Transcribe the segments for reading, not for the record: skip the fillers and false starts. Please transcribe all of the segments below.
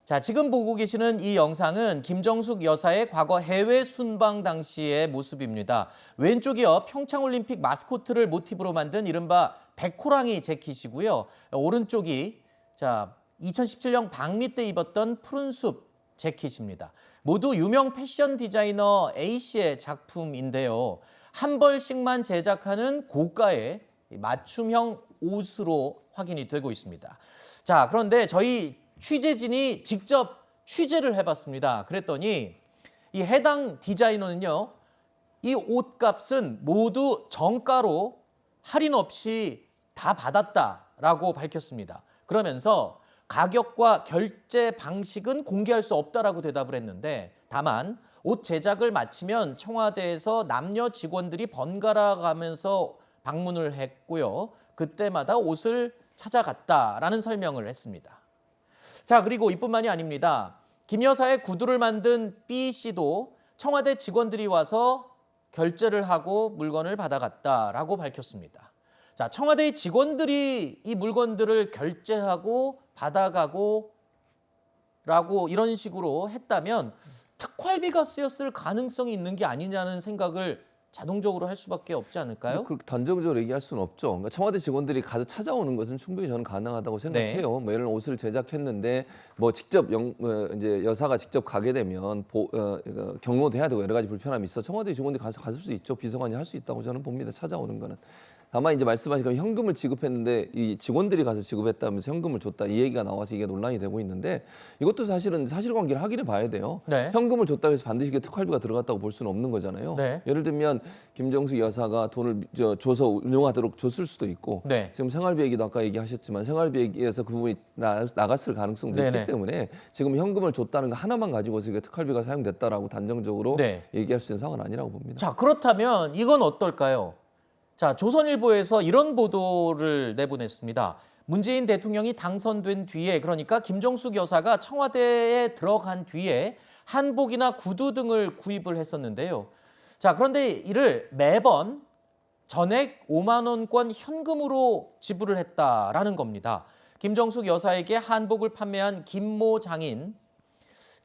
자, 지금 보고 계시는 이 영상은 김정숙 여사의 과거 해외 순방 당시의 모습입니다. 왼쪽이요, 평창올림픽 마스코트를 모티브로 만든 이른바 백호랑이 재킷이고요. 오른쪽이 2017년 방미 때 입었던 푸른숲 재킷입니다. 모두 유명 패션 디자이너 A씨의 작품인데요. 한 벌씩만 제작하는 고가의 맞춤형 옷으로 확인이 되고 있습니다. 자, 그런데 저희 취재진이 직접 취재를 해봤습니다. 그랬더니 이 해당 디자이너는요, 이 옷값은 모두 정가로 할인 없이 다 받았다라고 밝혔습니다. 그러면서 가격과 결제 방식은 공개할 수 없다라고 대답을 했는데, 다만 옷 제작을 마치면 청와대에서 남녀 직원들이 번갈아 가면서 방문을 했고요. 그때마다 옷을 찾아갔다라는 설명을 했습니다. 자, 그리고 이뿐만이 아닙니다. 김 여사의 구두를 만든 B 씨도 청와대 직원들이 와서 결제를 하고 물건을 받아갔다라고 밝혔습니다. 자, 청와대의 직원들이 이 물건들을 결제하고 받아가고 라고 이런 식으로 했다면 특활비가 쓰였을 가능성이 있는 게 아니냐는 생각을 자동적으로 할 수밖에 없지 않을까요? 그렇게 단정적으로 얘기할 수는 없죠. 그러니까 청와대 직원들이 가서 찾아오는 것은 충분히 저는 가능하다고 생각해요. 뭐 예를 들어 옷을 제작했는데 뭐 직접 이제 여사가 직접 가게 되면 경로도 해야 되고 여러 가지 불편함이 있어 청와대 직원들이 가서 갔을 수 있죠. 비서관이 할 수 있다고 저는 봅니다. 찾아오는 거는. 다만 이제 말씀하신 것처럼 현금을 지급했는데 이 직원들이 가서 지급했다면서 현금을 줬다 이 얘기가 나와서 이게 논란이 되고 있는데 이것도 사실은 사실관계를 확인해 봐야 돼요. 네. 현금을 줬다고 해서 반드시 이게 특활비가 들어갔다고 볼 수는 없는 거잖아요. 네. 예를 들면 김정숙 여사가 돈을 줘서 운용하도록 줬을 수도 있고 네. 지금 생활비 얘기도 아까 얘기하셨지만 생활비 얘기에서 그 부분이 나갔을 가능성도 네네. 있기 때문에 지금 현금을 줬다는 거 하나만 가지고서 이게 특활비가 사용됐다라고 단정적으로 네. 얘기할 수 있는 상황은 아니라고 봅니다. 자, 그렇다면 이건 어떨까요? 자, 조선일보에서 이런 보도를 내보냈습니다. 문재인 대통령이 당선된 뒤에, 그러니까 김정숙 여사가 청와대에 들어간 뒤에 한복이나 구두 등을 구입을 했었는데요. 자, 그런데 이를 매번 전액 5만 원권 현금으로 지불을 했다라는 겁니다. 김정숙 여사에게 한복을 판매한 김모 장인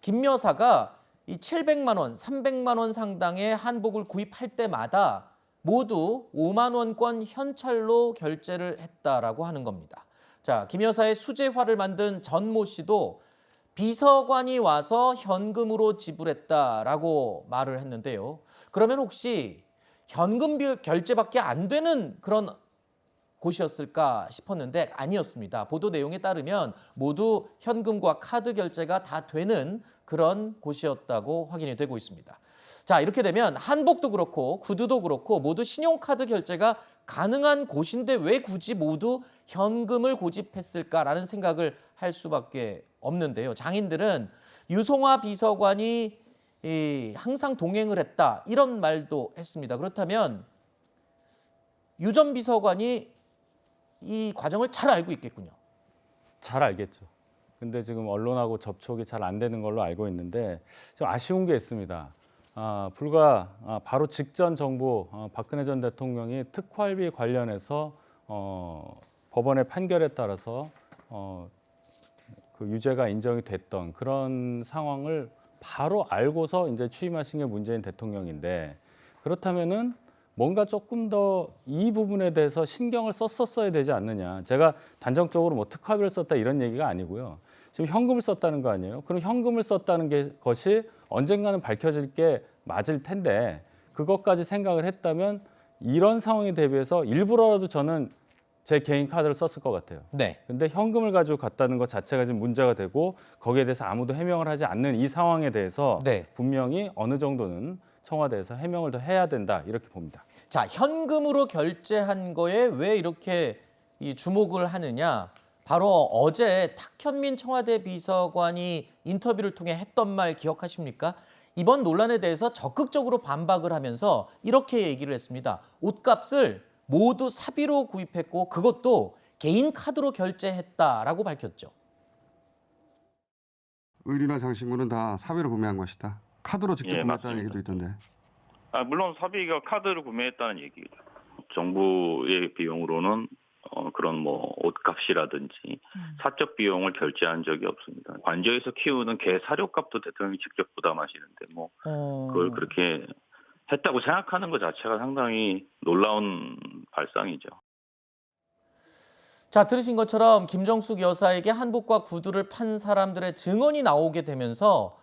김 여사가 이 700만 원, 300만 원 상당의 한복을 구입할 때마다 모두 5만 원권 현찰로 결제를 했다라고 하는 겁니다. 자, 김 여사의 수제화를 만든 전모 씨도 비서관이 와서 현금으로 지불했다라고 말을 했는데요. 그러면 혹시 현금 결제밖에 안 되는 그런 곳이었을까 싶었는데 아니었습니다. 보도 내용에 따르면 모두 현금과 카드 결제가 다 되는 그런 곳이었다고 확인이 되고 있습니다. 자, 이렇게 되면 한복도 그렇고 구두도 그렇고 모두 신용카드 결제가 가능한 곳인데 왜 굳이 모두 현금을 고집했을까라는 생각을 할 수밖에 없는데요. 장인들은 유송화 비서관이 항상 동행을 했다 이런 말도 했습니다. 그렇다면 유 전 비서관이 이 과정을 잘 알고 있겠군요. 잘 알겠죠. 근데 지금 언론하고 접촉이 잘 안 되는 걸로 알고 있는데 좀 아쉬운 게 있습니다. 불과 바로 직전 정부 박근혜 전 대통령이 특활비 관련해서 법원의 판결에 따라서 그 유죄가 인정이 됐던 그런 상황을 바로 알고서 이제 취임하신 게 문재인 대통령인데 그렇다면은 뭔가 조금 더 이 부분에 대해서 신경을 썼었어야 되지 않느냐. 제가 단정적으로 뭐 특활비를 썼다 이런 얘기가 아니고요. 지금 현금을 썼다는 거 아니에요? 그럼 현금을 썼다는 것이 언젠가는 밝혀질 게 맞을 텐데 그것까지 생각을 했다면 이런 상황에 대비해서 일부러라도 저는 제 개인 카드를 썼을 것 같아요. 네. 근데 현금을 가지고 갔다는 것 자체가 지금 문제가 되고 거기에 대해서 아무도 해명을 하지 않는 이 상황에 대해서 네. 분명히 어느 정도는 청와대에서 해명을 더 해야 된다 이렇게 봅니다. 자, 현금으로 결제한 거에 왜 이렇게 주목을 하느냐? 바로 어제 탁현민 청와대 비서관이 인터뷰를 통해 했던 말 기억하십니까? 이번 논란에 대해서 적극적으로 반박을 하면서 이렇게 얘기를 했습니다. 옷값을 모두 사비로 구입했고 그것도 개인 카드로 결제했다라고 밝혔죠. 의류나 장신구는 다 사비로 구매한 것이다. 카드로 직접 예, 구매했다는 맞습니다. 얘기도 있던데. 물론 사비가 카드를 구매했다는 얘기죠. 정부의 비용으로는 그런 뭐 옷값이라든지 사적 비용을 결제한 적이 없습니다. 관저에서 키우는 개 사료값도 대통령이 직접 부담하시는데 뭐 그걸 그렇게 했다고 생각하는 것 자체가 상당히 놀라운 발상이죠. 자, 들으신 것처럼 김정숙 여사에게 한복과 구두를 판 사람들의 증언이 나오게 되면서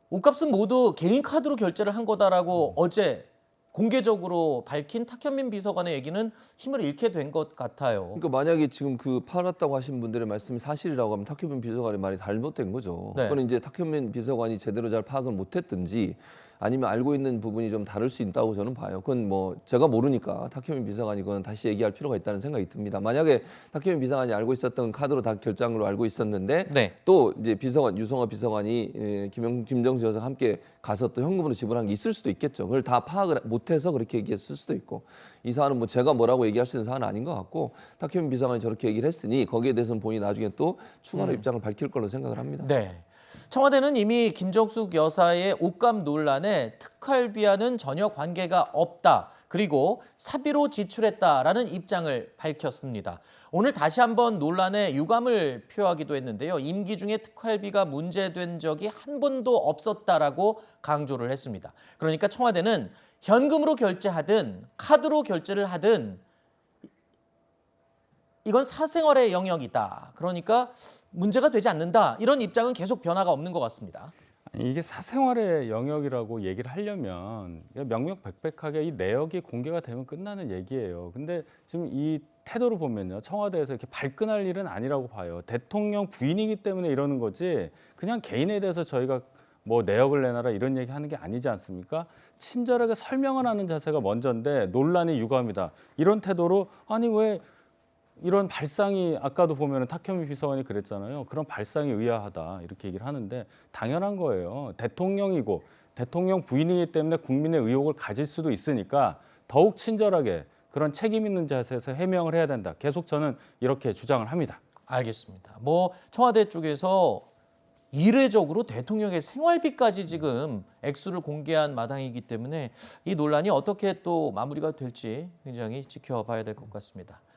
옷값은 모두 개인 카드로 결제를 한 거다라고 어제 공개적으로 밝힌 탁현민 비서관의 얘기는 힘을 잃게 된 것 같아요. 그러니까 만약에 지금 그 팔았다고 하신 분들의 말씀이 사실이라고 하면 탁현민 비서관의 말이 잘못된 거죠. 네. 그건 이제 탁현민 비서관이 제대로 잘 파악을 못했든지 아니면 알고 있는 부분이 좀 다를 수 있다고 저는 봐요. 그건 뭐 제가 모르니까 탁현민 비서관이 그건 다시 얘기할 필요가 있다는 생각이 듭니다. 만약에 탁현민 비서관이 알고 있었던 카드로 다 결제한 걸로 알고 있었는데 네. 또 이제 비서관 유성호 비서관이 김정수 여사와 함께 가서 또 현금으로 지불한 게 있을 수도 있겠죠. 그걸 다 파악을 못해서 그렇게 얘기했을 수도 있고 이 사안은 뭐 제가 뭐라고 얘기할 수 있는 사안은 아닌 것 같고 탁현민 비서관이 저렇게 얘기를 했으니 거기에 대해서는 본인이 나중에 또 추가로 입장을 밝힐 걸로 생각을 합니다. 네. 청와대는 이미 김정숙 여사의 옷값 논란에 특활비와는 전혀 관계가 없다. 그리고 사비로 지출했다라는 입장을 밝혔습니다. 오늘 다시 한번 논란에 유감을 표하기도 했는데요. 임기 중에 특활비가 문제된 적이 한 번도 없었다라고 강조를 했습니다. 그러니까 청와대는 현금으로 결제하든 카드로 결제를 하든 이건 사생활의 영역이다. 그러니까 문제가 되지 않는다. 이런 입장은 계속 변화가 없는 것 같습니다. 이게 사생활의 영역이라고 얘기를 하려면 명명백백하게 이 내역이 공개가 되면 끝나는 얘기예요. 근데 지금 이 태도를 보면요. 청와대에서 이렇게 발끈할 일은 아니라고 봐요. 대통령 부인이기 때문에 이러는 거지 그냥 개인에 대해서 저희가 뭐 내역을 내놔라 이런 얘기 하는 게 아니지 않습니까? 친절하게 설명을 하는 자세가 먼저인데 논란이 유감이다. 이런 태도로 아니 왜 이런 발상이 아까도 보면 탁현민 비서관이 그랬잖아요. 그런 발상이 의아하다 이렇게 얘기를 하는데 당연한 거예요. 대통령이고 대통령 부인이기 때문에 국민의 의혹을 가질 수도 있으니까 더욱 친절하게 그런 책임 있는 자세에서 해명을 해야 된다. 계속 저는 이렇게 주장을 합니다. 알겠습니다. 뭐 청와대 쪽에서 이례적으로 대통령의 생활비까지 지금 액수를 공개한 마당이기 때문에 이 논란이 어떻게 또 마무리가 될지 굉장히 지켜봐야 될 것 같습니다.